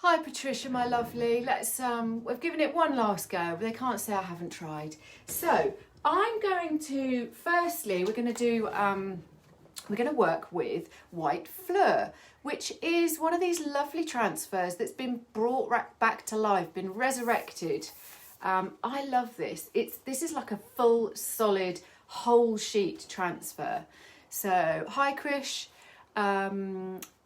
Hi Patricia, my lovely. We've given it one last go, but they can't say I haven't tried. So I'm going to, firstly, we're going to work with white Fleur, which is one of these lovely transfers that's been brought back to life, been resurrected. I love this. This is like a full, solid, whole sheet transfer. So hi Krish.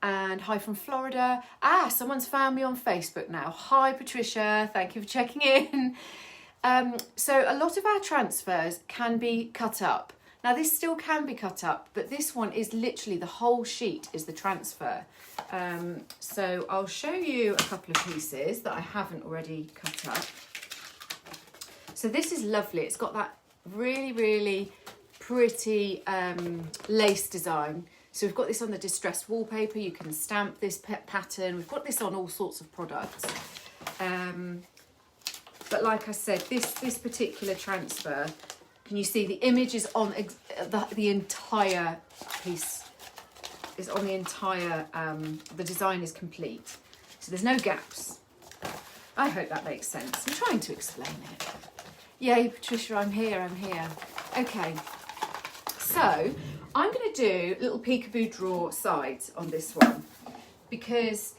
And hi from Florida. Someone's found me on Facebook now. Hi Patricia, thank you for checking in. So a lot of our transfers can be cut up. Now this still can be cut up, but this one is literally the whole sheet is the transfer. So I'll show you a couple of pieces that I haven't already cut up. So this is lovely. It's got that really, really pretty lace design. So we've got this on the distressed wallpaper. You can stamp this pattern. We've got this on all sorts of products. But like I said, this particular transfer, can you see the image is on the entire piece, is on the entire, the design is complete. So there's no gaps. I hope that makes sense. I'm trying to explain it. Yay, Patricia, I'm here. Okay, so I'm going to do little peekaboo drawer sides on this one because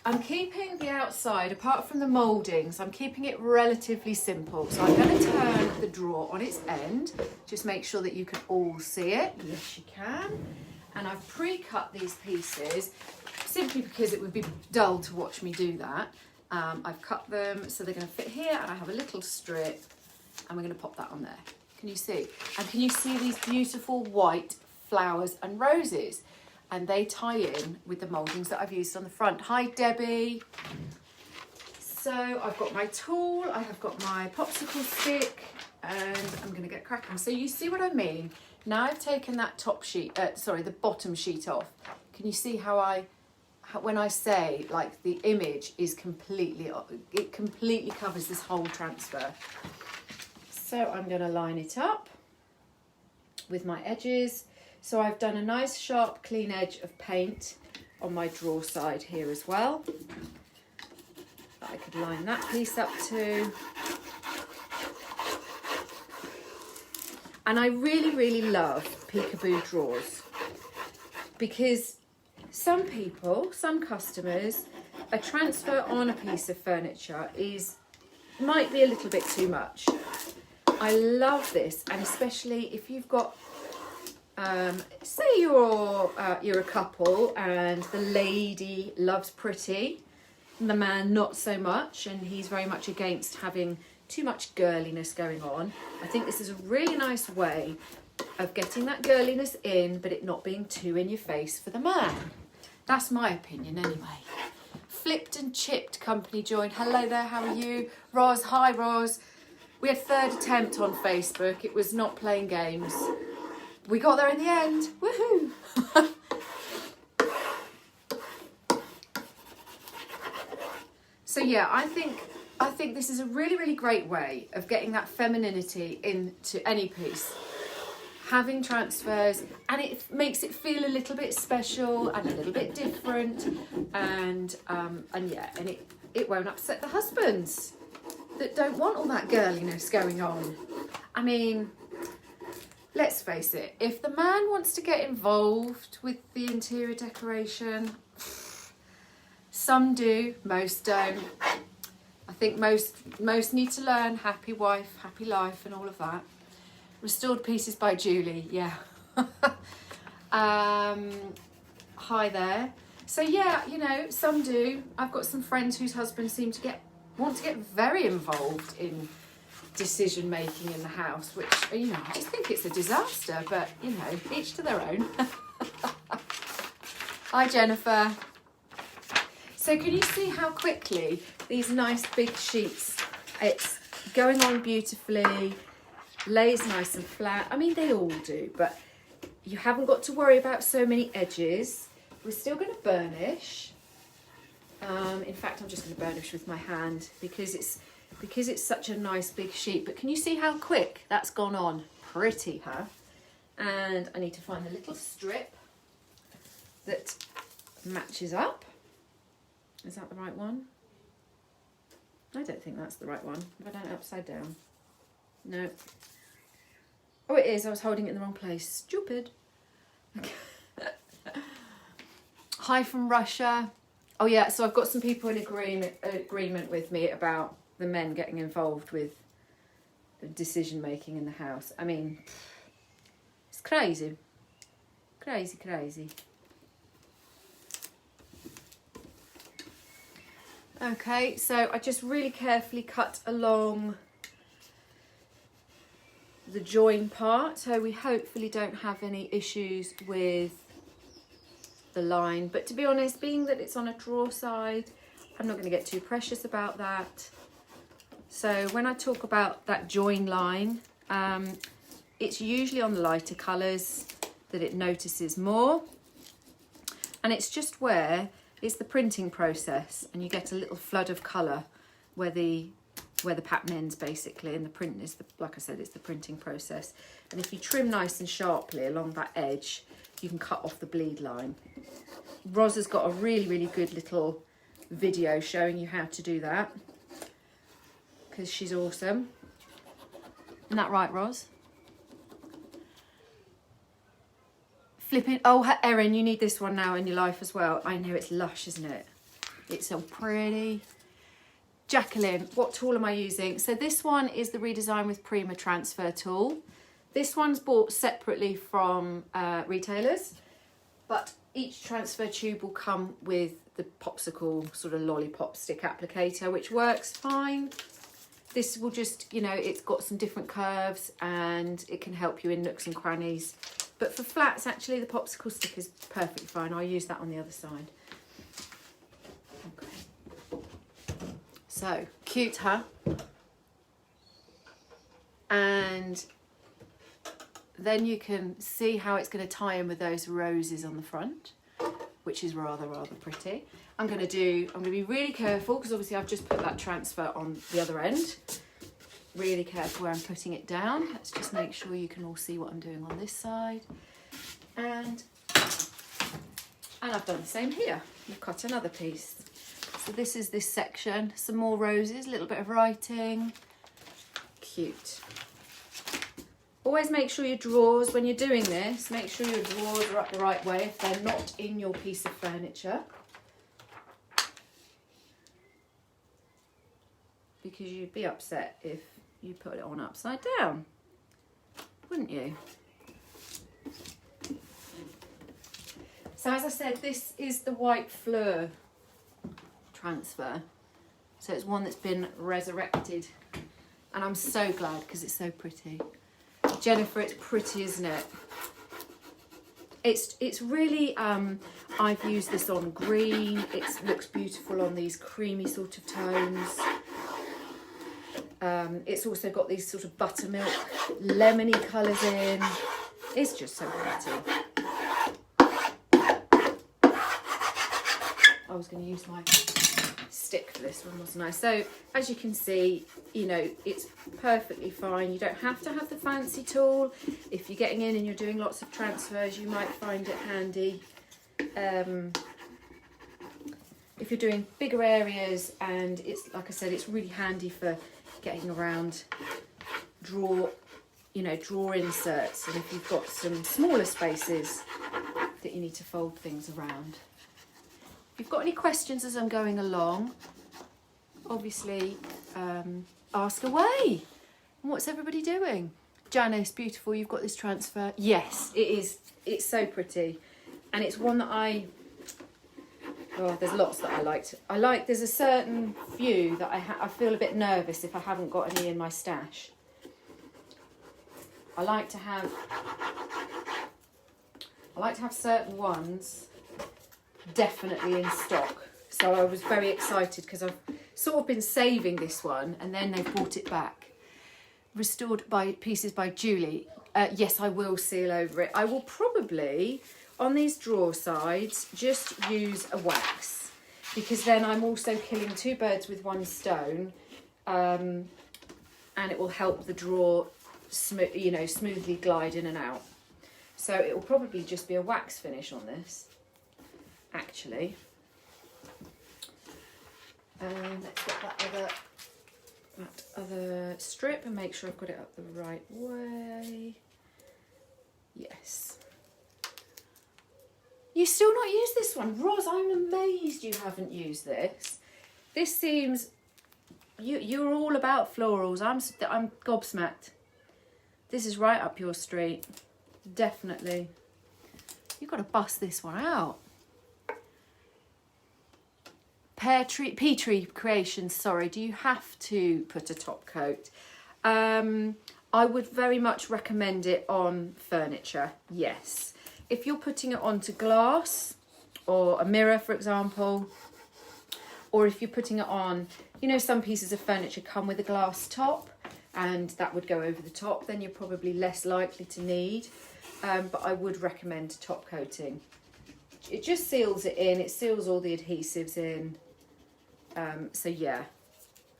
I'm keeping the outside, apart from the mouldings, I'm keeping it relatively simple. So I'm going to turn the drawer on its end, just make sure that you can all see it. Yes, you can. And I've pre-cut these pieces simply because it would be dull to watch me do that. I've cut them so they're going to fit here, and I have a little strip, and we're going to pop that on there. Can you see? And can you see these beautiful white flowers and roses? And they tie in with the mouldings that I've used on the front. Hi, Debbie. So I've got my tool, I have got my popsicle stick, and I'm going to get cracking. So you see what I mean? Now I've taken that top sheet, the bottom sheet off. Can you see how when I say like the image is it completely covers this whole transfer. So I'm going to line it up with my edges. So I've done a nice sharp clean edge of paint on my drawer side here as well. I could line that piece up too. And I really, really love peekaboo drawers because some customers, a transfer on a piece of furniture might be a little bit too much. I love this, and especially if you've got, say you're a couple and the lady loves pretty and the man not so much, and he's very much against having too much girliness going on. I think this is a really nice way of getting that girliness in, but it not being too in your face for the man. That's my opinion anyway. Flipped and Chipped company joined. Hello there, how are you? Roz, hi Roz. We had third attempt on Facebook. It was not playing games. We got there in the end. Woohoo! So yeah, I think this is a really, really great way of getting that femininity into any piece. Having transfers, and it makes it feel a little bit special and a little bit different, and it won't upset the husbands that don't want all that girliness going on. I mean, let's face it, if the man wants to get involved with the interior decoration, some do, most don't. I think most need to learn happy wife, happy life and all of that. Restored Pieces by Julie, yeah. Hi there. So yeah, some do. I've got some friends whose husbands want to get very involved in decision making in the house, which, I just think it's a disaster, but, each to their own. Hi, Jennifer. So can you see how quickly these nice big sheets, it's going on beautifully, lays nice and flat. I mean, they all do, but you haven't got to worry about so many edges. We're still going to burnish. In fact, I'm just going to burnish with my hand because it's such a nice big sheet. But can you see how quick that's gone on? Pretty, huh? And I need to find the little strip that matches up. Is that the right one? I don't think that's the right one. Have I done it upside down? No. Oh, it is. I was holding it in the wrong place. Stupid. Hi from Russia. Oh yeah, so I've got some people in agreement with me about the men getting involved with decision making in the house. I mean, it's crazy. Crazy, crazy. Okay, so I just really carefully cut along the join part, so we hopefully don't have any issues with the line. But to be honest, being that it's on a draw side, I'm not going to get too precious about that. So when I talk about that join line, it's usually on the lighter colours that it notices more, and it's just where it's the printing process and you get a little flood of colour where the pattern ends basically, and the print is, like I said, it's the printing process. And if you trim nice and sharply along that edge, you can cut off the bleed line. Roz has got a really good little video showing you how to do that, because she's awesome. Isn't that right, Roz? Flipping, oh Erin, you need this one now in your life as well. I know, it's lush, isn't it? It's so pretty. Jacqueline, what tool am I using? So this one is the Redesign with Prima transfer tool. This one's bought separately from retailers, but each transfer tube will come with the popsicle sort of lollipop stick applicator, which works fine. This will just, you know, it's got some different curves and it can help you in nooks and crannies. But for flats, actually, the popsicle stick is perfectly fine. I'll use that on the other side. Okay. So, cute, huh? And then you can see how it's going to tie in with those roses on the front, which is rather pretty. I'm going to be really careful, because obviously I've just put that transfer on the other end. Really careful where I'm putting it down. Let's just make sure you can all see what I'm doing on this side. And I've done the same here. We've cut another piece. So this is this section. Some more roses, a little bit of writing. Cute. Always make sure your drawers, when you're doing this, make sure your drawers are up the right way if they're not in your piece of furniture. Because you'd be upset if you put it on upside down, wouldn't you? So as I said, this is the white Fleur transfer. So it's one that's been resurrected, and I'm so glad because it's so pretty. Jennifer, it's pretty, isn't it? It's really, I've used this on green. It looks beautiful on these creamy sort of tones. It's also got these sort of buttermilk, lemony colours in. It's just so pretty. I was going to use my stick for this one, wasn't I? So, as you can see, you know, it's perfectly fine. You don't have to have the fancy tool. If you're getting in and you're doing lots of transfers, you might find it handy. If you're doing bigger areas, and it's, like I said, it's really handy for getting around drawer inserts, and if you've got some smaller spaces that you need to fold things around. If you've got any questions as I'm going along, obviously ask away. What's everybody doing? Janice, beautiful, you've got this transfer. Yes, it is. It's so pretty, and it's one that there's lots that I liked. There's a certain few that I feel a bit nervous if I haven't got any in my stash. I like to have certain ones definitely in stock. So I was very excited because I've sort of been saving this one, and then they brought it back. Restored by Pieces by Julie. Yes, I will seal over it. I will probably, on these drawer sides, just use a wax, because then I'm also killing two birds with one stone, and it will help the drawer smoothly glide in and out. So it will probably just be a wax finish on this, actually. tip and make sure I've got it up the right way. Yes. You still not used this one? Roz, I'm amazed you haven't used this. This seems, you're all about florals. I'm gobsmacked. This is right up your street. Definitely. You've got to bust this one out. Pea Tree Creations, sorry, do you have to put a top coat? I would very much recommend it on furniture, yes. If you're putting it onto glass or a mirror, for example, or if you're putting it on, you know, some pieces of furniture come with a glass top and that would go over the top, then you're probably less likely to need. But I would recommend top coating. It just seals it in, it seals all the adhesives in. So yeah,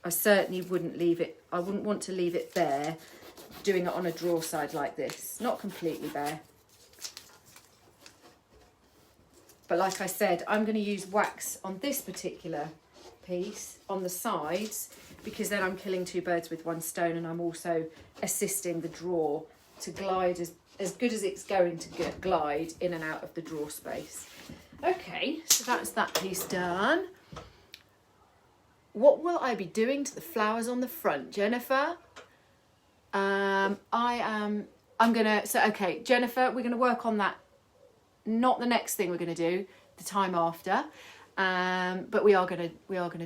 I certainly wouldn't leave it, I wouldn't want to leave it bare doing it on a drawer side like this. Not completely bare. But like I said, I'm going to use wax on this particular piece on the sides because then I'm killing two birds with one stone, and I'm also assisting the drawer to glide as good as it's going to glide in and out of the drawer space. Okay, so that's that piece done. What will I be doing to the flowers on the front, Jennifer? Okay, Jennifer, we're gonna work on that. Not the next thing we're gonna do, the time after. But we are gonna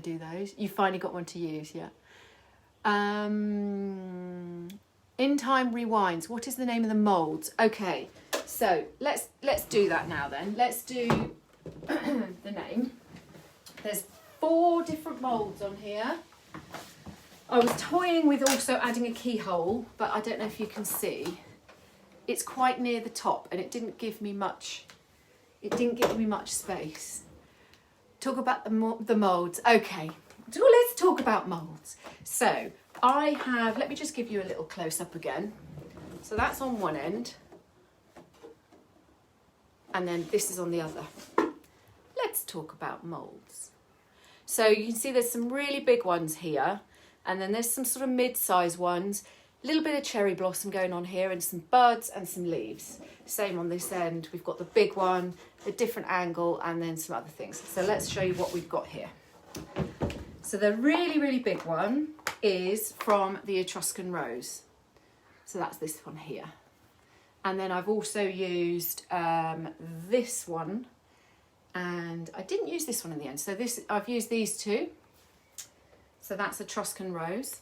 do those. You finally got one to use, yeah. In Time Rewinds. What is the name of the moulds? Okay, so let's do that now then. Let's do the name. There's 4 different moulds on here. I was toying with also adding a keyhole, but I don't know if you can see. It's quite near the top and it didn't give me much space. Talk about the moulds. Okay, let's talk about moulds. So I have, let me just give you a little close up again. So that's on one end. And then this is on the other. Let's talk about moulds. So you can see there's some really big ones here, and then there's some sort of mid-size ones, a little bit of cherry blossom going on here, and some buds and some leaves. Same on this end, we've got the big one, a different angle, and then some other things. So let's show you what we've got here. So the really, really big one is from the Etruscan Rose. So that's this one here. And then I've also used this one, and I didn't use this one in the end. So I've used these two. So that's Etruscan Rose.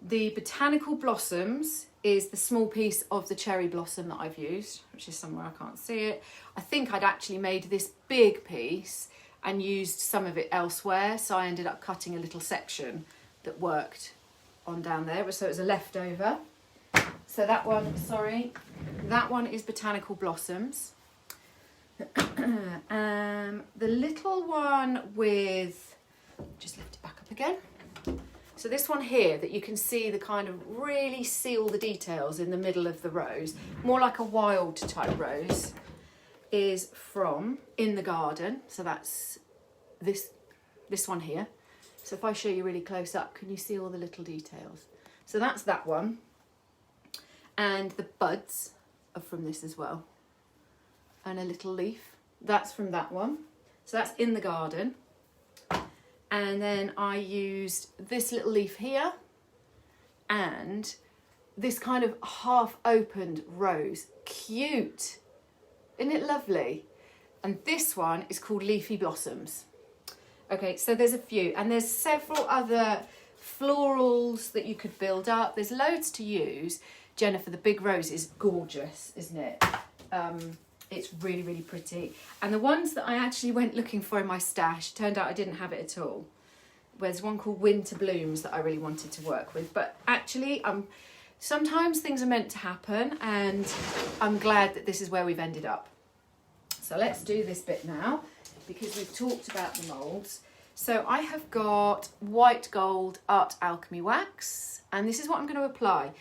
The Botanical Blossoms is the small piece of the cherry blossom that I've used, which is somewhere I can't see it. I think I'd actually made this big piece and used some of it elsewhere, so I ended up cutting a little section that worked on down there, so it was a leftover. So that one, sorry, that one is Botanical Blossoms. The little one with, just lift it back up again. So this one here that you can see the kind of really seal the details in the middle of the rose, more like a wild type rose, is from In the Garden. So that's this one here. So if I show you really close up, can you see all the little details? So that's that one. And the buds are from this as well. And a little leaf, that's from that one. So that's In the Garden. And then I used this little leaf here and this kind of half opened rose. Cute, isn't it lovely? And this one is called Leafy Blossoms. Okay, so there's a few, and there's several other florals that you could build up. There's loads to use. Jennifer, the big rose is gorgeous, isn't it? It's really, really pretty. And the ones that I actually went looking for in my stash, turned out I didn't have it at all. There's one called Winter Blooms that I really wanted to work with. But actually, sometimes things are meant to happen, and I'm glad that this is where we've ended up. So let's do this bit now, because we've talked about the moulds. So I have got white gold Art Alchemy wax, and this is what I'm going to apply.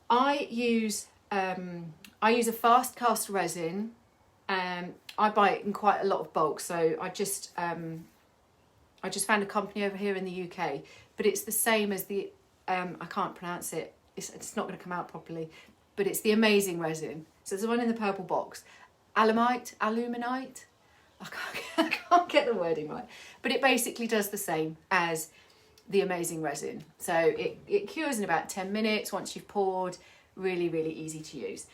I use a fast cast resin. I buy it in quite a lot of bulk, so I just found a company over here in the UK, but it's the same as the I can't pronounce it. It's not going to come out properly, but it's the Amazing Resin. So there's the one in the purple box. Aluminite. I can't get the wording right, but it basically does the same as the Amazing Resin. So it cures in about 10 minutes once you've poured. Really, really easy to use.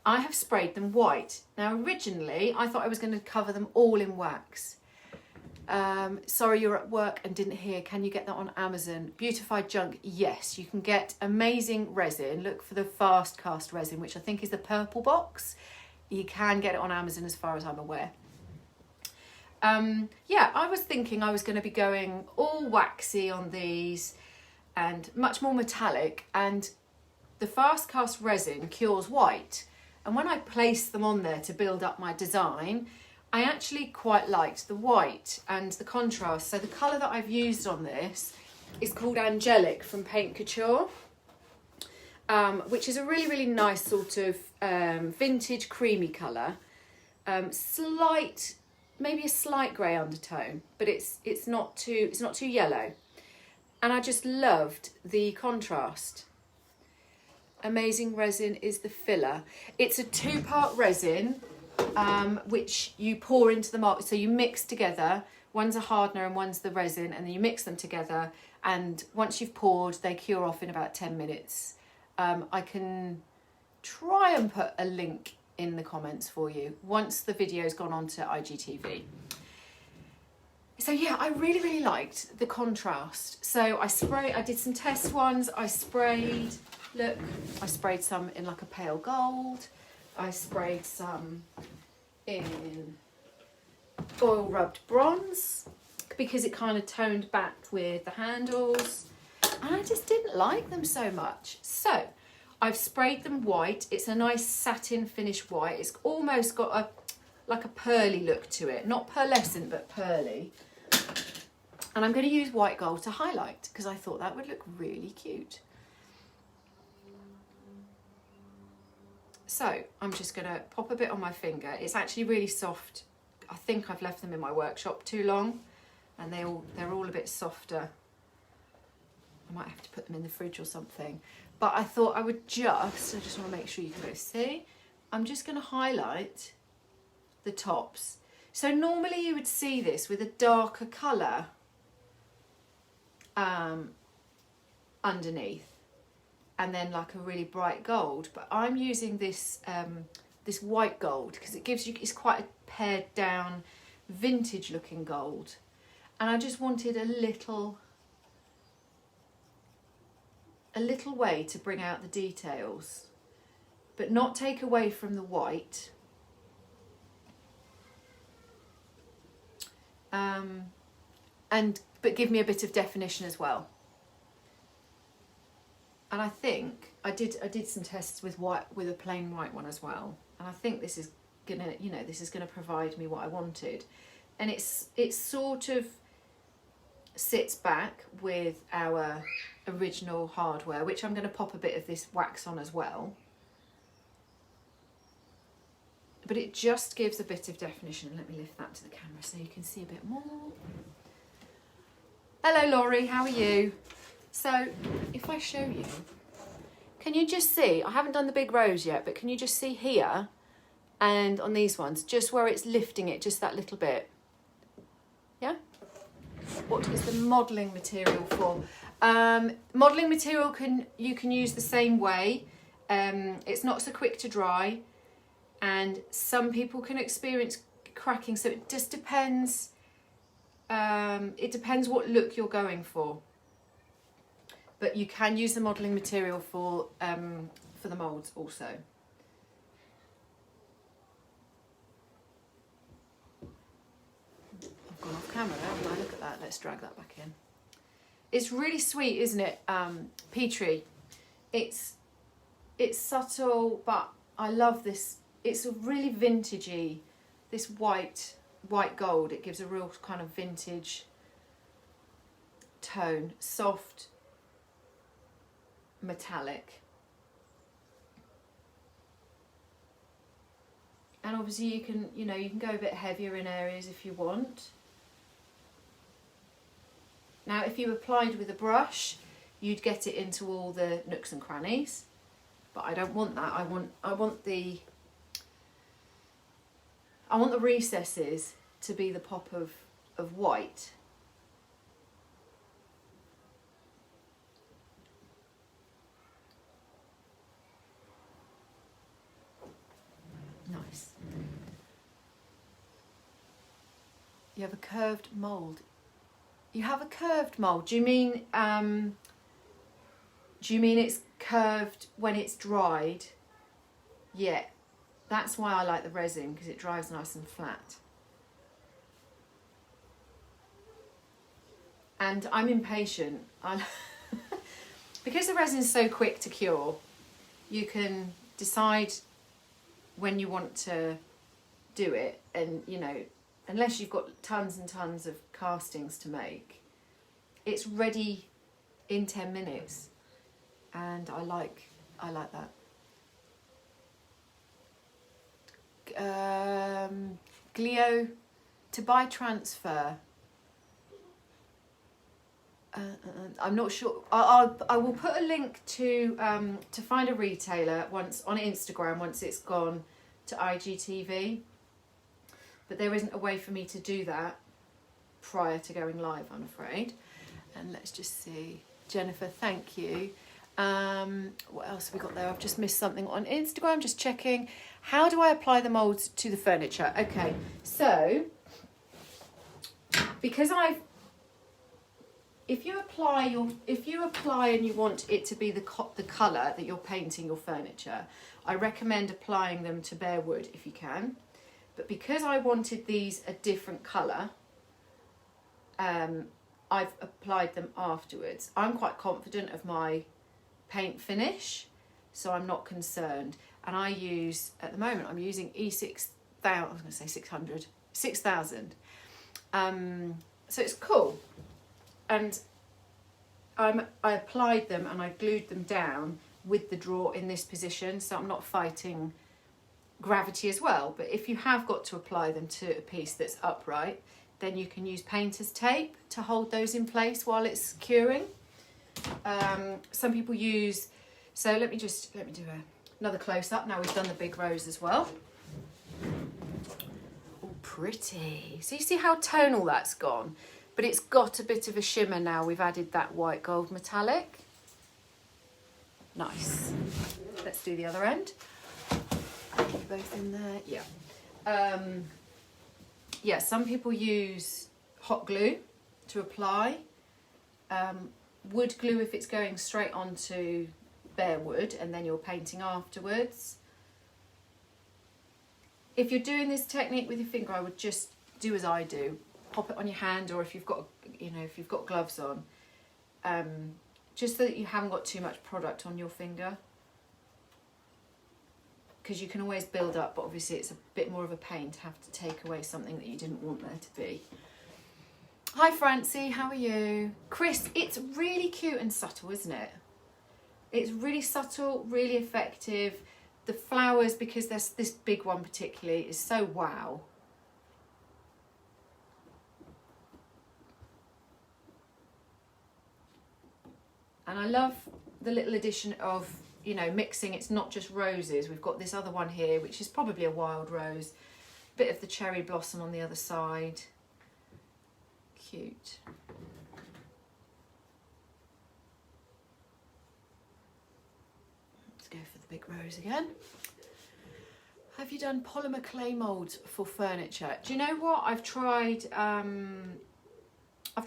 I have sprayed them white. Now originally I thought I was going to cover them all in wax. Sorry you're at work and didn't hear, can you get that on Amazon? Beautified Junk, yes, you can get Amazing Resin. Look for the fast cast resin, which I think is the purple box. You can get it on Amazon as far as I'm aware. Yeah, I was thinking I was going to be going all waxy on these and much more metallic, and the fast cast resin cures white, and when I placed them on there to build up my design, I actually quite liked the white and the contrast. So the colour that I've used on this is called Angelic from Paint Couture, which is a really, really nice sort of vintage creamy colour. Maybe a slight grey undertone, but it's not too yellow. And I just loved the contrast. Amazing Resin is the filler. It's a 2-part resin, which you pour into the mold. So you mix together. One's a hardener and one's the resin, and then you mix them together. And once you've poured, they cure off in about 10 minutes. I can try and put a link in the comments for you once the video's gone on to IGTV. So yeah, I really, really liked the contrast. So I did some test ones. I sprayed some in like a pale gold. I sprayed some in oil rubbed bronze because it kind of toned back with the handles, and I just didn't like them so much. So I've sprayed them white. It's a nice satin finish white. It's almost got like a pearly look to it. Not pearlescent, but pearly. And I'm going to use white gold to highlight because I thought that would look really cute. So I'm just going to pop a bit on my finger. It's actually really soft. I think I've left them in my workshop too long, and they're all a bit softer. I might have to put them in the fridge or something. But I thought I just want to make sure you can both see. I'm just going to highlight the tops. So normally you would see this with a darker colour underneath, and then like a really bright gold. But I'm using this this white gold because it's quite a pared down, vintage looking gold. And I just wanted a little way to bring out the details, but not take away from the white. But give me a bit of definition as well. And I think I did some tests with a plain white one as well, and I think this is gonna provide me what I wanted. And it sort of sits back with our original hardware, which I'm going to pop a bit of this wax on as well, but it just gives a bit of definition. Let me lift that to the camera so you can see a bit more. Hello Laurie, how are you? So if I show you, can you just see, I haven't done the big rows yet, but can you just see here and on these ones, just where it's lifting it just that little bit? Yeah? What is the modelling material for? Modelling material you can use the same way. It's not so quick to dry, and some people can experience cracking, so it just depends. It depends what look you're going for. But you can use the modelling material for the moulds also. I've gone off camera now, haven't I? Look at that. Let's drag that back in. It's really sweet, isn't it? Peachy. It's subtle, but I love this. It's a really vintagey, this white gold. It gives a real kind of vintage tone, soft, metallic. And obviously you can go a bit heavier in areas if you want. Now if you applied with a brush, you'd get it into all the nooks and crannies. But I don't want that. I want the recesses to be the pop of white. Nice. You have a curved mould. You have a curved mould. Do you mean it's curved when it's dried? Yeah. That's why I like the resin, because it dries nice and flat. And I'm impatient. Because the resin's so quick to cure, you can decide when you want to do it, and you know, unless you've got tons and tons of castings to make, it's ready in 10 minutes, and I like that. Glio, to buy transfer. I'm not sure. I will put a link to find a retailer once on Instagram once it's gone to IGTV. But there isn't a way for me to do that prior to going live, I'm afraid. And let's just see. Jennifer, thank you. What else have we got there? I've just missed something on Instagram, just checking. How do I apply the moulds to the furniture? Okay, so because if you apply and you want it to be the colour that you're painting your furniture, I recommend applying them to bare wood if you can. But because I wanted these a different colour, I've applied them afterwards. I'm quite confident of my paint finish, so I'm not concerned. And I use, at the moment, I'm using E6000, I was going to say 600, 6000. So it's cool. And I applied them and I glued them down with the drawer in this position, so I'm not fighting gravity as well. But if you have got to apply them to a piece that's upright, then you can use painter's tape to hold those in place while it's curing. Some people use, so let me do another close-up. Now we've done the big rose as well. Oh, pretty. So you see how tonal that's gone? But it's got a bit of a shimmer now. We've added that white gold metallic. Nice. Let's do the other end. Are you both in there? Yeah. Yeah, some people use hot glue to apply. Wood glue if it's going straight onto bare wood and then you're painting afterwards. If you're doing this technique with your finger, I would just do as I do. Pop it on your hand, or if you've got, if you've got gloves on, just so that you haven't got too much product on your finger. Because you can always build up, but obviously it's a bit more of a pain to have to take away something that you didn't want there to be. Hi Francie, how are you? Chris, it's really cute and subtle, isn't it? It's really subtle, really effective. The flowers, because there's this big one particularly, is so wow. And I love the little addition of, mixing. It's not just roses. We've got this other one here, which is probably a wild rose. Bit of the cherry blossom on the other side. Cute. Let's go for the big rose again. Have you done polymer clay moulds for furniture? Do you know what? I've tried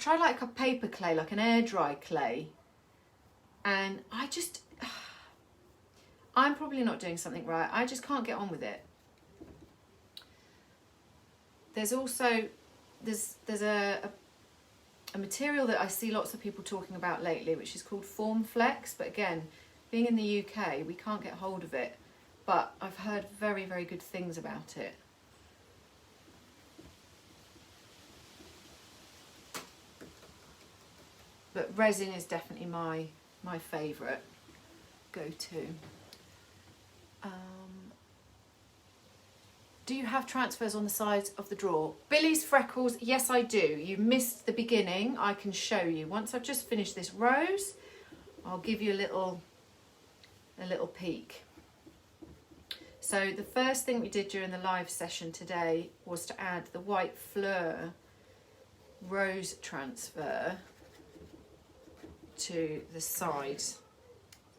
like a paper clay, like an air dry clay. And I'm probably not doing something right. I just can't get on with it. There's also, there's a material that I see lots of people talking about lately, which is called Form Flex. But again, being in the UK, we can't get hold of it. But I've heard very, very good things about it. But resin is definitely my favourite go-to. Do you have transfers on the sides of the drawer? Billy's freckles, yes I do. You missed the beginning. I can show you. Once I've just finished this rose, I'll give you a little peek. So the first thing we did during the live session today was to add the white Fleur rose transfer to the side.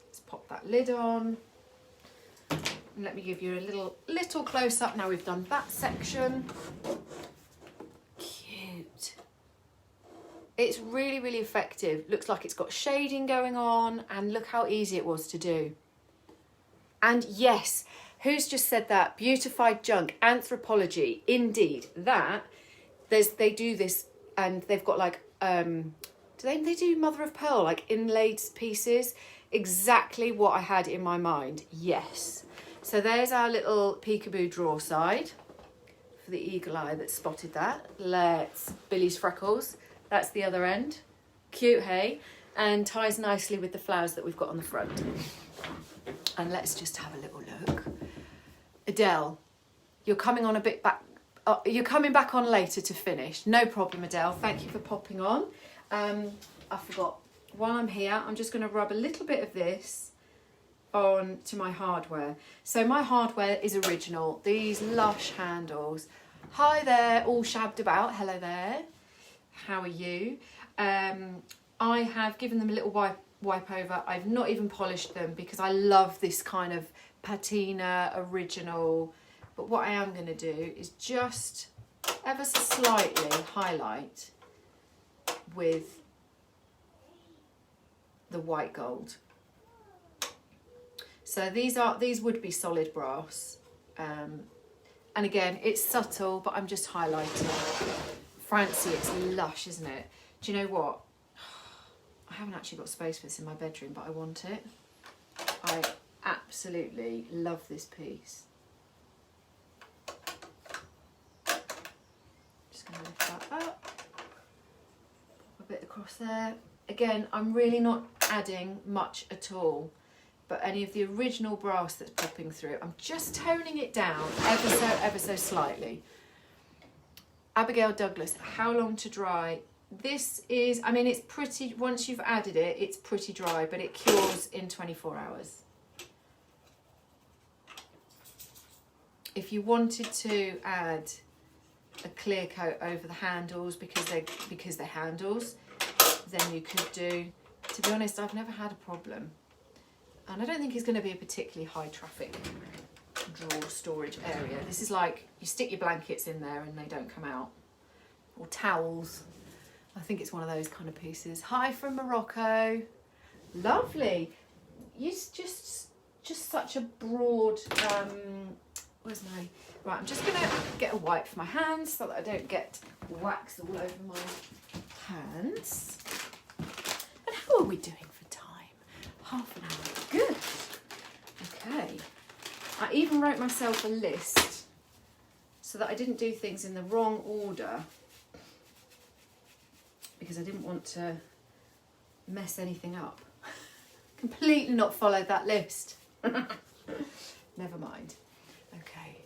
Let's pop that lid on. And let me give you a little close up now we've done that section. Cute. It's really, really effective. Looks like it's got shading going on, and look how easy it was to do. And yes, who's just said that? Beautified junk, anthropology. Indeed, that they do this, and they've got like they do mother of pearl, like inlaid pieces. Exactly what I had in my mind. Yes. So there's our little peekaboo drawer side for the eagle eye that spotted that. Billy's freckles. That's the other end. Cute, hey? And ties nicely with the flowers that we've got on the front. And let's just have a little look. Adele, you're coming on a bit back. You're coming back on later to finish. No problem, Adele. Thank you for popping on. I forgot. While I'm here, I'm just going to rub a little bit of this on to my hardware. So my hardware is original. These lush handles. Hi there, all shabbed about. Hello there. How are you? I have given them a little wipe over. I've not even polished them because I love this kind of patina original. But what I am going to do is just ever so slightly highlight with the white gold. So these would be solid brass, and again it's subtle, but I'm just highlighting. Francie, it's lush, isn't it? Do you know what? I haven't actually got space for this in my bedroom, but I want it. I absolutely love this piece. Just going to lift that up, pop a bit across there. Again, I'm really not adding much at all, but any of the original brass that's popping through, I'm just toning it down ever so slightly. Abigail Douglas, how long to dry? This is, I mean, it's pretty, once you've added it, it's pretty dry, but it cures in 24 hours. If you wanted to add a clear coat over the handles because they're handles, then you could do. To be honest, I've never had a problem. And I don't think it's going to be a particularly high traffic drawer storage area. This is like, you stick your blankets in there and they don't come out. Or towels. I think it's one of those kind of pieces. Hi from Morocco. Lovely. It's just such a broad, where's my, right, I'm just going to get a wipe for my hands so that I don't get wax all over my hands. And how are we doing for time? Half an hour. Good. Okay. I even wrote myself a list so that I didn't do things in the wrong order because I didn't want to mess anything up. Completely not followed that list. Never mind. Okay.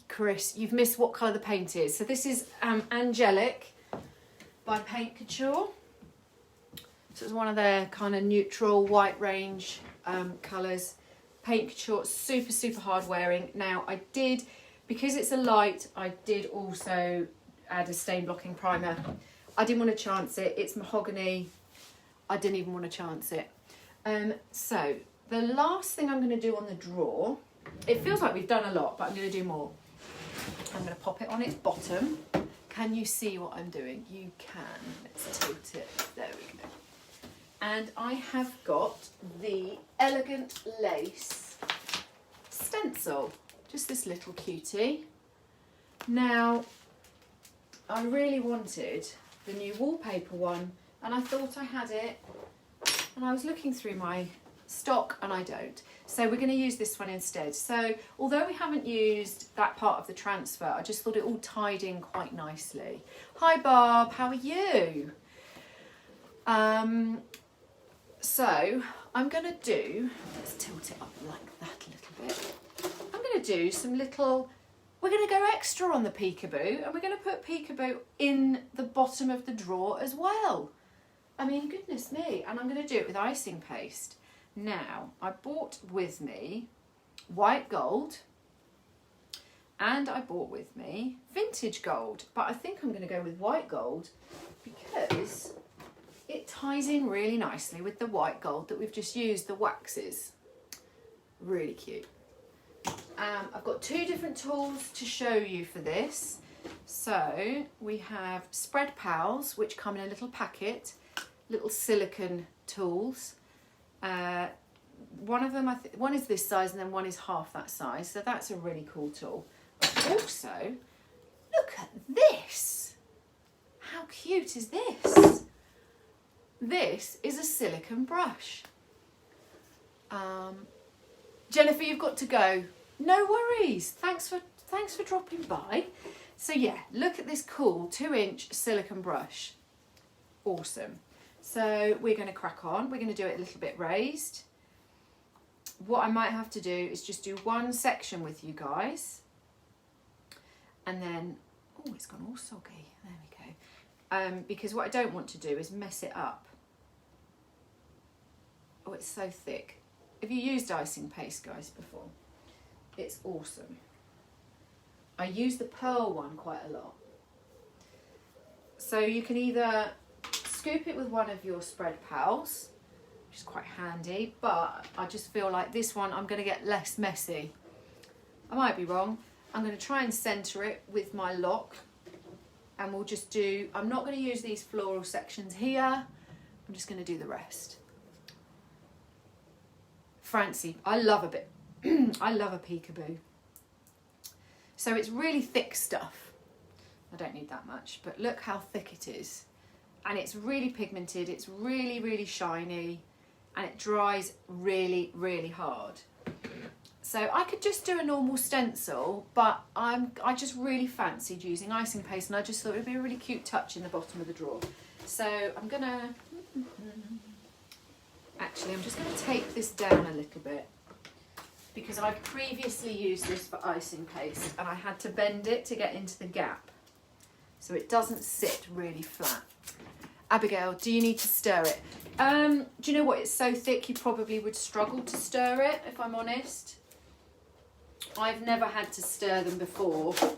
Chris, you've missed what colour the paint is. So this is Angelic by Paint Couture. So it's one of their kind of neutral white range colours. Paint Couture, super hard wearing. Now I did, because it's a light, I did also add a stain blocking primer. I didn't want to chance it. It's mahogany. I didn't even want to chance it. So the last thing I'm going to do on the drawer, it feels like we've done a lot, but I'm going to do more. I'm going to pop it on its bottom. Can you see what I'm doing? You can. Let's tilt it. There we go. And I have got the Elegant Lace stencil. Just this little cutie. Now, I really wanted the new wallpaper one, and I thought I had it, and I was looking through my stock and I don't. So we're going to use this one instead. So although we haven't used that part of the transfer, I just thought it all tied in quite nicely. Hi Barb, how are you? So I'm going to do, let's tilt it up like that a little bit. I'm going to do some little, we're going to go extra on the peekaboo, and we're going to put peekaboo in the bottom of the drawer as well. I mean, goodness me. And I'm going to do it with icing paste. Now, I bought with me white gold and I bought with me vintage gold. But I think I'm going to go with white gold because it ties in really nicely with the white gold that we've just used, the waxes. Really cute. I've got two different tools to show you for this. So we have Spread Pals, which come in a little packet, little silicone tools. One of them, one is this size and then one is half that size. So that's a really cool tool. But also, look at this. How cute is this? This is a silicone brush. Jennifer, you've got to go. No worries. Thanks for dropping by. So yeah, look at this cool 2-inch silicone brush. Awesome. So we're going to crack on. We're going to do it a little bit raised. What I might have to do is just do one section with you guys. And then, oh, it's gone all soggy. There we go. Because what I don't want to do is mess it up. Oh, it's so thick. Have you used icing paste, guys, before? It's awesome. I use the pearl one quite a lot. So you can either scoop it with one of your Spread Pals, which is quite handy, but I just feel like this one I'm going to get less messy. I might be wrong. I'm going to try and centre it with my lock, and we'll just do, I'm not going to use these floral sections here, I'm just going to do the rest. Francie, I love a bit, I love a peekaboo. So it's really thick stuff. I don't need that much, but look how thick it is. And it's really pigmented, it's really, really shiny, and it dries really, really hard. So I could just do a normal stencil, but I just really fancied using icing paste, and I just thought it would be a really cute touch in the bottom of the drawer. So I'm gonna, actually I'm just gonna tape this down a little bit, because I've previously used this for icing paste and I had to bend it to get into the gap so it doesn't sit really flat. Abigail, do you need to stir it? Do you know what, it's so thick you probably would struggle to stir it, if I'm honest. I've never had to stir them before. Oh,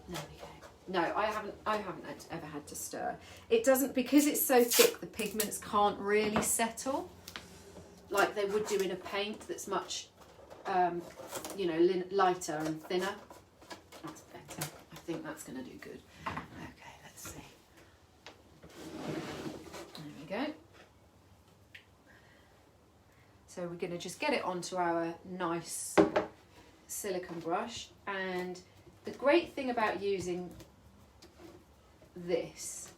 there we go. No, I haven't ever had to stir. It doesn't, because it's so thick, the pigments can't really settle like they would do in a paint that's much, you know, lighter and thinner. That's better. I think that's going to do good. Okay, let's see. There we go. So we're going to just get it onto our nice silicone brush. And the great thing about using this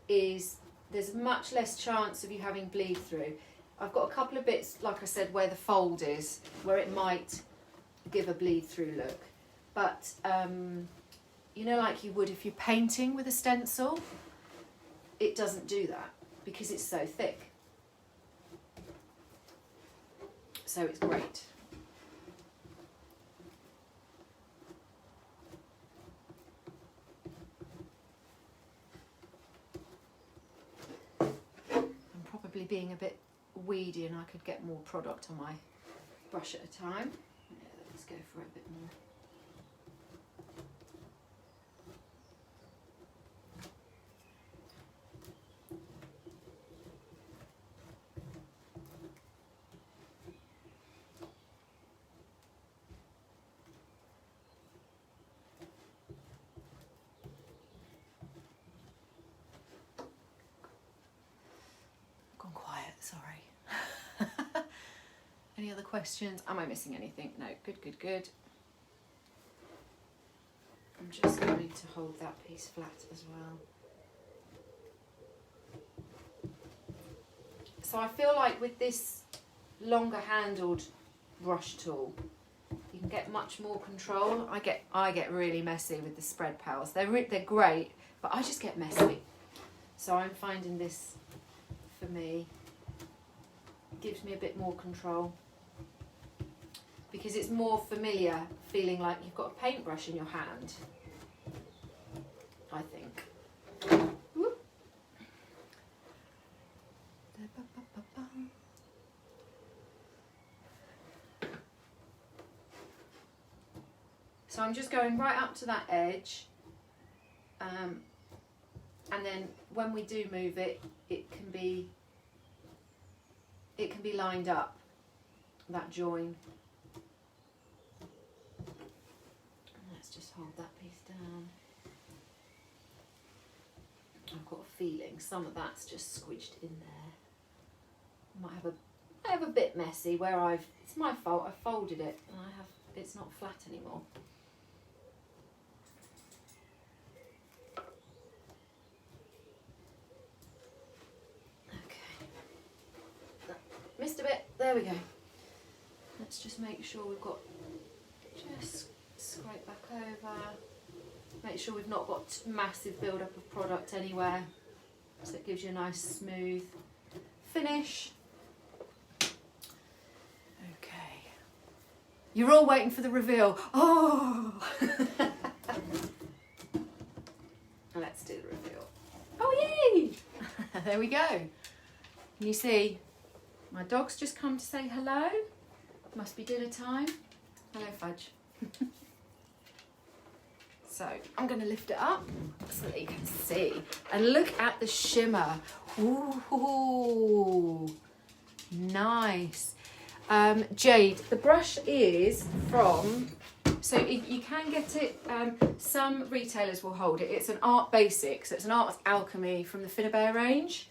is there's much less chance of you having bleed through. I've got a couple of bits, like I said, where the fold is, where it might give a bleed through look. But, you know, like you would if you're painting with a stencil, it doesn't do that because it's so thick. So it's great. Being a bit weedy and I could get more product on my brush at a time. Yeah, let's go for it a bit more. Sorry. Any other questions? Am I missing anything? No, good, good, good. I'm just going to hold that piece flat as well. So I feel like with this longer handled brush tool, you can get much more control. I get really messy with the Spread Pals. They're great, but I just get messy. So I'm finding this, for me, gives me a bit more control because it's more familiar feeling like you've got a paintbrush in your hand I think. Whoop. So I'm just going right up to that edge, and then when we do move it, it can be lined up, that join. Let's just hold that piece down. I've got a feeling some of that's just squidged in there. I have a bit messy where it's my fault, I folded it and it's not flat anymore. Okay, missed a bit, there we go. Let's just make sure we've got, just scrape back over. Make sure we've not got massive build-up of product anywhere, so it gives you a nice smooth finish. Okay. You're all waiting for the reveal. Oh! Let's do the reveal. Oh, yay! There we go. Can you see? My dog's just come to say hello. Must be dinner time. Hello, Fudge. So I'm going to lift it up so that you can see. And look at the shimmer. Ooh, nice. Jade, the brush is from, so you can get it, some retailers will hold it. It's an Art Basics, so it's an Art Alchemy from the Finnabair range.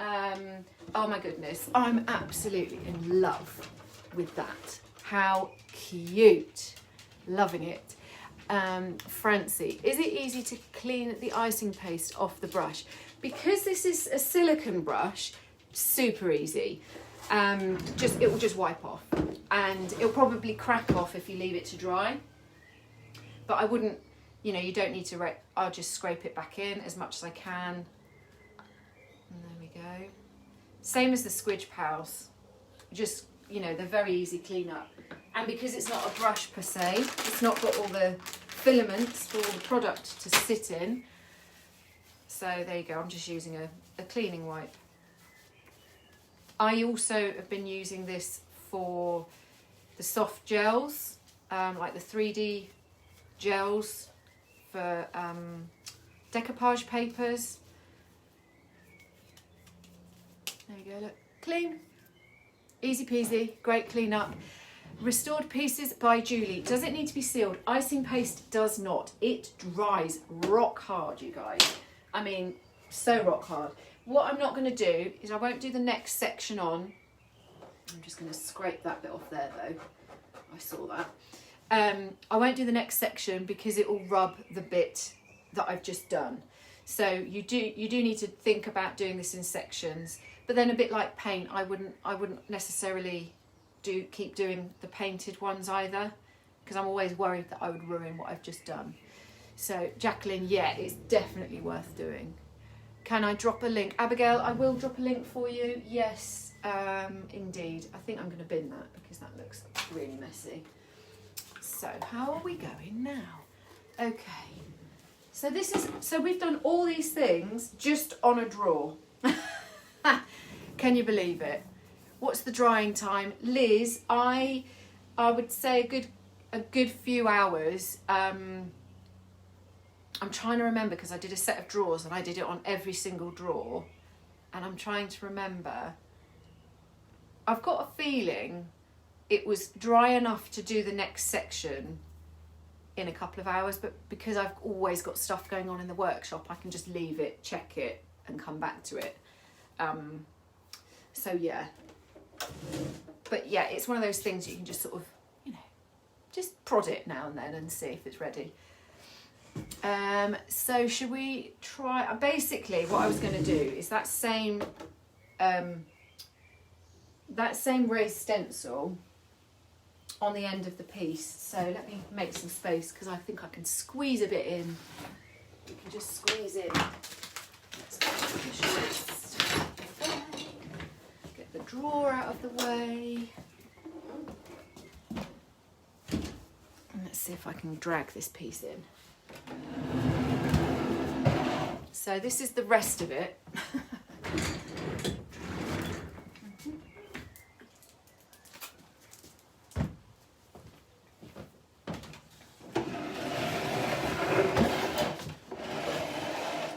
Oh my goodness, I'm absolutely in love with that. How cute. Loving it. Francie, is it easy to clean the icing paste off the brush? Because this is a silicone brush, super easy. It will just wipe off, and it'll probably crack off if you leave it to dry. But I wouldn't, you know, you don't need to. I'll just scrape it back in as much as I can. And there we go. Same as the squidge pals. Just, you know, they're very easy clean up. And because it's not a brush per se, it's not got all the filaments for all the product to sit in. So there you go, I'm just using a cleaning wipe. I also have been using this for the soft gels, like the 3D gels for decoupage papers. There you go, look, clean. Easy peasy, great clean up. Restored Pieces by Julie. Does it need to be sealed? Icing paste does not. It dries rock hard, you guys. I mean, so rock hard. What I'm not going to do is I won't do the next section on. I'm just going to scrape that bit off there though. I saw that. I won't do the next section because it will rub the bit that I've just done. So you do need to think about doing this in sections. But then a bit like paint, I wouldn't necessarily keep doing the painted ones either, because I'm always worried that I would ruin what I've just done. So Jacqueline, yeah, it's definitely worth doing. Can I drop a link? Abigail, I will drop a link for you. Yes, indeed. I think I'm going to bin that because that looks really messy. So how are we going now? Okay. So we've done all these things just on a drawer. Can you believe it? What's the drying time? Liz, I would say a good few hours. I'm trying to remember because I did a set of drawers and I did it on every single drawer, and I'm trying to remember. I've got a feeling it was dry enough to do the next section in a couple of hours, but because I've always got stuff going on in the workshop, I can just leave it, check it and come back to it. So yeah. But yeah, it's one of those things you can just sort of, you know, just prod it now and then and see if it's ready. So should we try, basically what I was going to do is that same raised stencil on the end of the piece. So let me make some space because I think I can squeeze a bit in. You can just squeeze in. Let's push this away. Get the drawer out of the way. And let's see if I can drag this piece in. So this is the rest of it.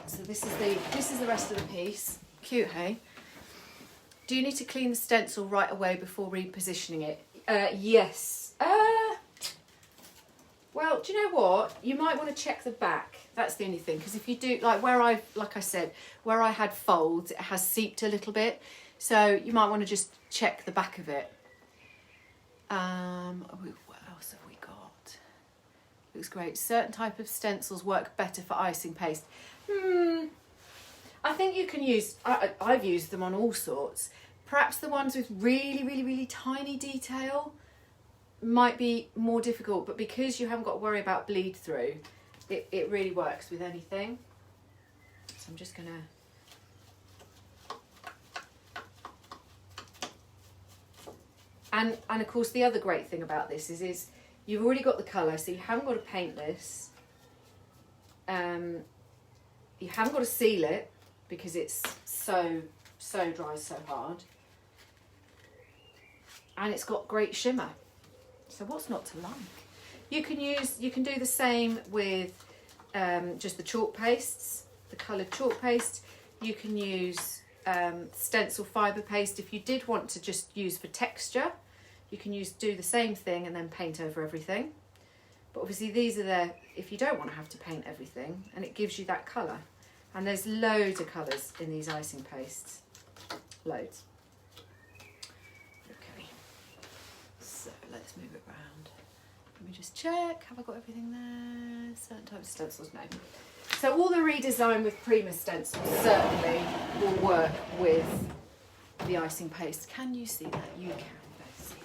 So this is the rest of the piece. Cute, hey? Do you need to clean the stencil right away before repositioning it? Yes. Well, do you know what? You might want to check the back. That's the only thing, because if you do, like I said, where I had folds, it has seeped a little bit. So you might want to just check the back of it. What else have we got? Looks great. Certain type of stencils work better for icing paste. I think you can use, I've used them on all sorts. Perhaps the ones with really, really, really tiny detail might be more difficult, but because you haven't got to worry about bleed through, it really works with anything. So I'm just gonna and of course the other great thing about this is you've already got the colour, so you haven't got to paint this. You haven't got to seal it because it's so dry, so hard, and it's got great shimmer. So what's not to like? You can do the same with just the chalk pastes, the coloured chalk paste. You can use stencil fibre paste if you did want to just use for texture. You can do the same thing and then paint over everything. But obviously these are there if you don't want to have to paint everything, and it gives you that colour. And there's loads of colours in these icing pastes, loads. So let's move it around. Let me just check. Have I got everything there? Certain types of stencils, no. So all the Redesign with Prima stencils certainly will work with the icing paste. Can you see that? You can. Let's see.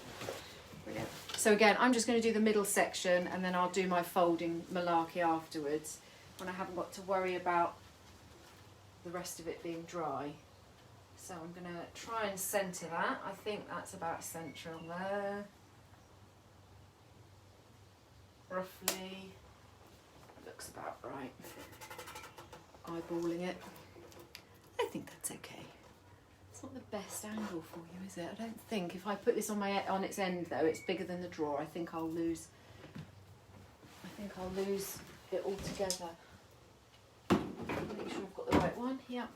Brilliant. So again, I'm just going to do the middle section, and then I'll do my folding malarkey afterwards when I haven't got to worry about the rest of it being dry. So I'm going to try and centre that. I think that's about central there. Roughly. Looks about right. Eyeballing it. I think that's okay. It's not the best angle for you, is it? I don't think. If I put this on its end though, it's bigger than the drawer. I think I'll lose it all together. Make sure I've got the right one. Yeah.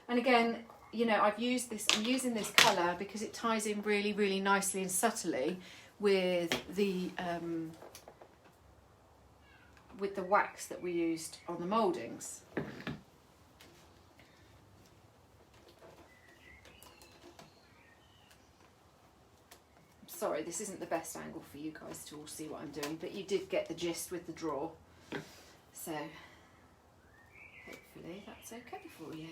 And again, you know, I'm using this colour because it ties in really, really nicely and subtly with the wax that we used on the mouldings. Sorry, this isn't the best angle for you guys to all see what I'm doing, but you did get the gist with the drawer. So hopefully that's okay for you.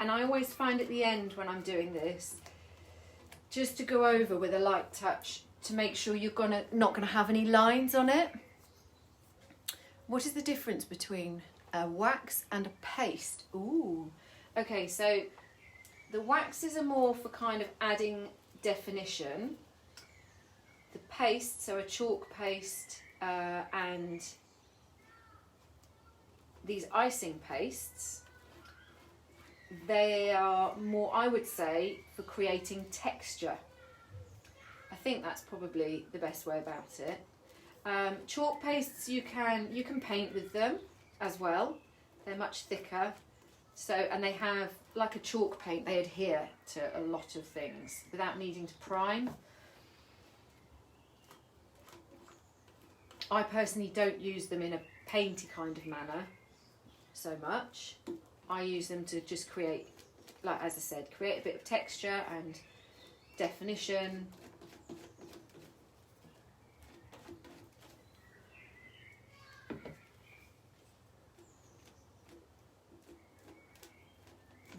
And I always find at the end when I'm doing this, just to go over with a light touch to make sure you're not gonna have any lines on it. What is the difference between a wax and a paste? Ooh, okay, so the waxes are more for kind of adding definition. The paste, so a chalk paste and these icing pastes, they are more, I would say, for creating texture. I think that's probably the best way about it. Chalk pastes, you can paint with them as well. They're much thicker. So, and they have, like a chalk paint, they adhere to a lot of things without needing to prime. I personally don't use them in a painty kind of manner so much. I use them to just create, like as I said, create a bit of texture and definition.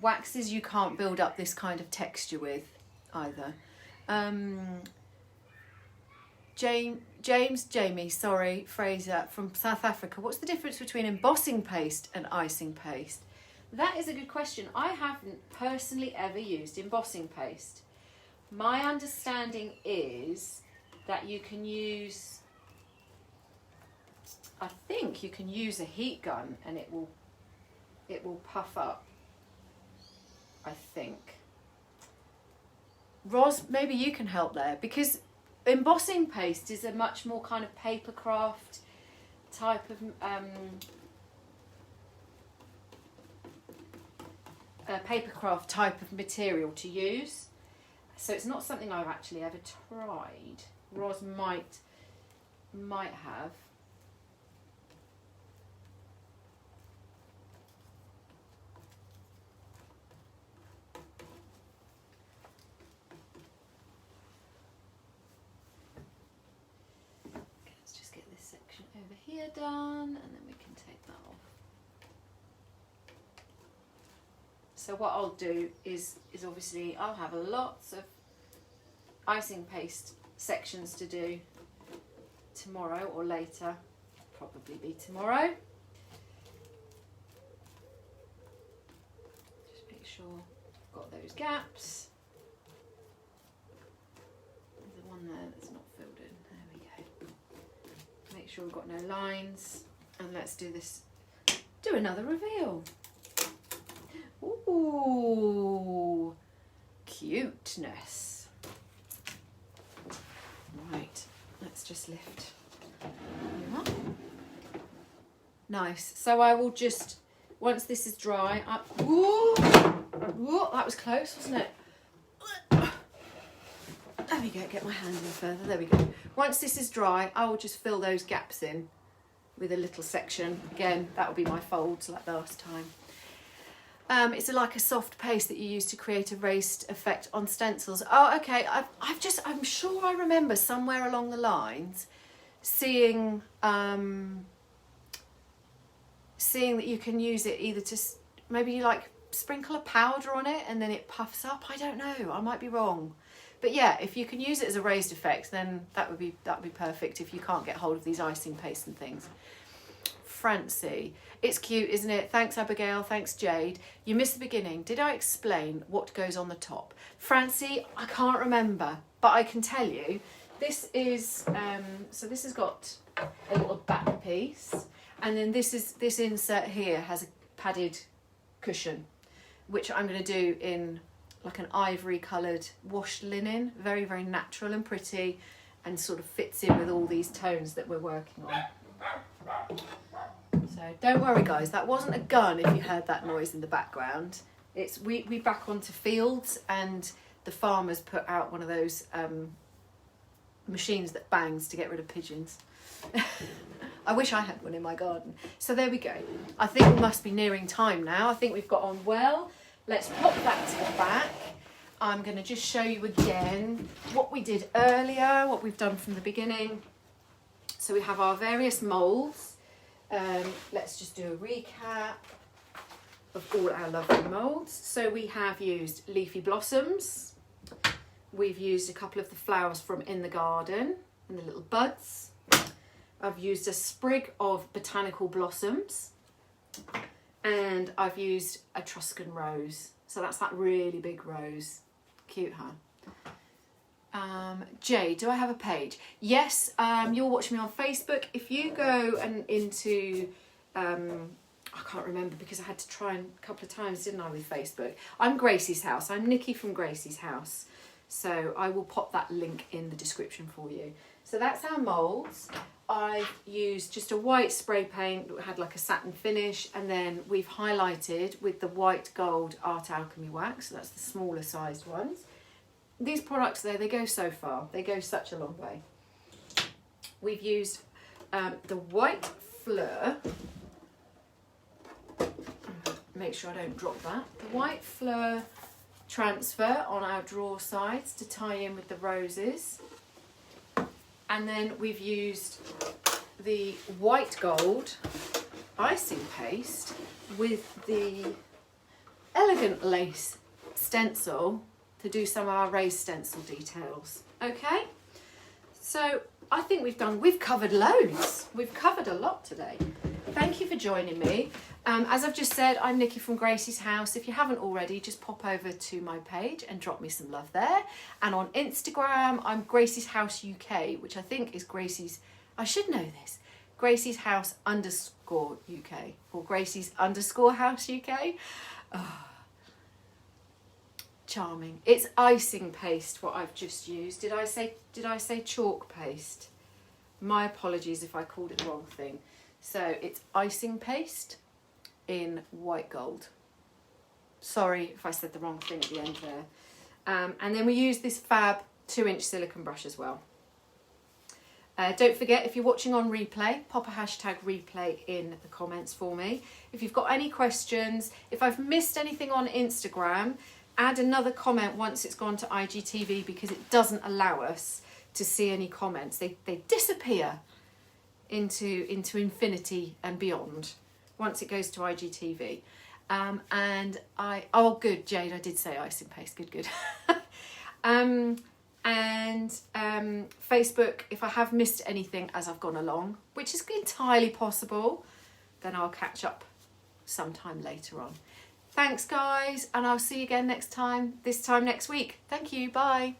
Waxes you can't build up this kind of texture with either. Jamie, sorry, Fraser from South Africa. What's the difference between embossing paste and icing paste? That is a good question. I haven't personally ever used embossing paste. My understanding is that you can use, I think you can use a heat gun and it will puff up, I think. Ros, maybe you can help there, because embossing paste is a much more kind of paper craft type of material to use. So it's not something I've actually ever tried. Ros might have. Over here done, and then we can take that off. So what I'll do is obviously I'll have lots of icing paste sections to do tomorrow or later, probably be tomorrow. Just make sure I've got those gaps. There's one there that's not filled in. There we go. Make sure we've got no lines, and let's do this. Do another reveal. Ooh, cuteness. Right, let's just lift you up. Nice. So I will just, once this is dry, ooh, that was close, wasn't it? There we go, get my hand in further, there we go. Once this is dry, I will just fill those gaps in with a little section. Again, that will be my folds like last time. It's like a soft paste that you use to create a raised effect on stencils. Oh, okay, I'm sure I remember somewhere along the lines seeing that you can use it either to, maybe you like sprinkle a powder on it and then it puffs up. I don't know, I might be wrong. But yeah, if you can use it as a raised effect, then that would be perfect if you can't get hold of these icing paste and things. Francie, it's cute, isn't it? Thanks, Abigail. Thanks, Jade. You missed the beginning. Did I explain what goes on the top? Francie, I can't remember, but I can tell you. This is so this has got a little back piece, and then this insert here has a padded cushion, which I'm going to do in like an ivory coloured washed linen, very, very natural and pretty, and sort of fits in with all these tones that we're working on. So don't worry guys, that wasn't a gun if you heard that noise in the background. It's we back onto fields, and the farmers put out one of those machines that bangs to get rid of pigeons. I wish I had one in my garden. So there we go. I think we must be nearing time now. I think we've got on well. Let's pop that to the back. I'm going to just show you again what we did earlier, what we've done from the beginning. So we have our various moulds. Let's just do a recap of all our lovely moulds. So we have used leafy blossoms. We've used a couple of the flowers from In the Garden and the little buds. I've used a sprig of Botanical Blossoms. And I've used Etruscan rose. So that's that really big rose. Cute, huh? Jay, do I have a page? Yes, you're watching me on Facebook. If you go and into, I can't remember because I had to try a couple of times, didn't I, with Facebook. I'm Gracie's House. I'm Nikki from Gracie's House. So I will pop that link in the description for you. So that's our moulds. I've used just a white spray paint that had like a satin finish, and then we've highlighted with the white gold Art Alchemy wax. So that's the smaller sized ones. These products there, they go so far. They go such a long way. We've used the white Fleur. Make sure I don't drop that. The white Fleur transfer on our drawer sides to tie in with the roses. And then we've used the white gold icing paste with the elegant lace stencil to do some of our raised stencil details. Okay, so I think we've covered loads. We've covered a lot today. Thank you for joining me. As I've just said, I'm Nikki from Gracie's House. If you haven't already, just pop over to my page and drop me some love there. And on Instagram, I'm Gracie's House UK, which I think is Gracie's, I should know this, Gracie's House _ UK or Gracie's _ House UK. Oh, charming. It's icing paste what I've just used. Did I say chalk paste? My apologies if I called it the wrong thing. So it's icing paste in white gold. Sorry if I said the wrong thing at the end there. And then we use this fab 2-inch silicone brush as well. Don't forget, if you're watching on replay, pop a hashtag replay in the comments for me. If you've got any questions, if I've missed anything on Instagram, add another comment once it's gone to IGTV, because it doesn't allow us to see any comments. They disappear into infinity and beyond once it goes to IGTV. Oh good, Jade, I did say icing paste, good. Facebook, if I have missed anything as I've gone along, which is entirely possible, then I'll catch up sometime later on. Thanks guys, and I'll see you again this time next week. Thank you, bye.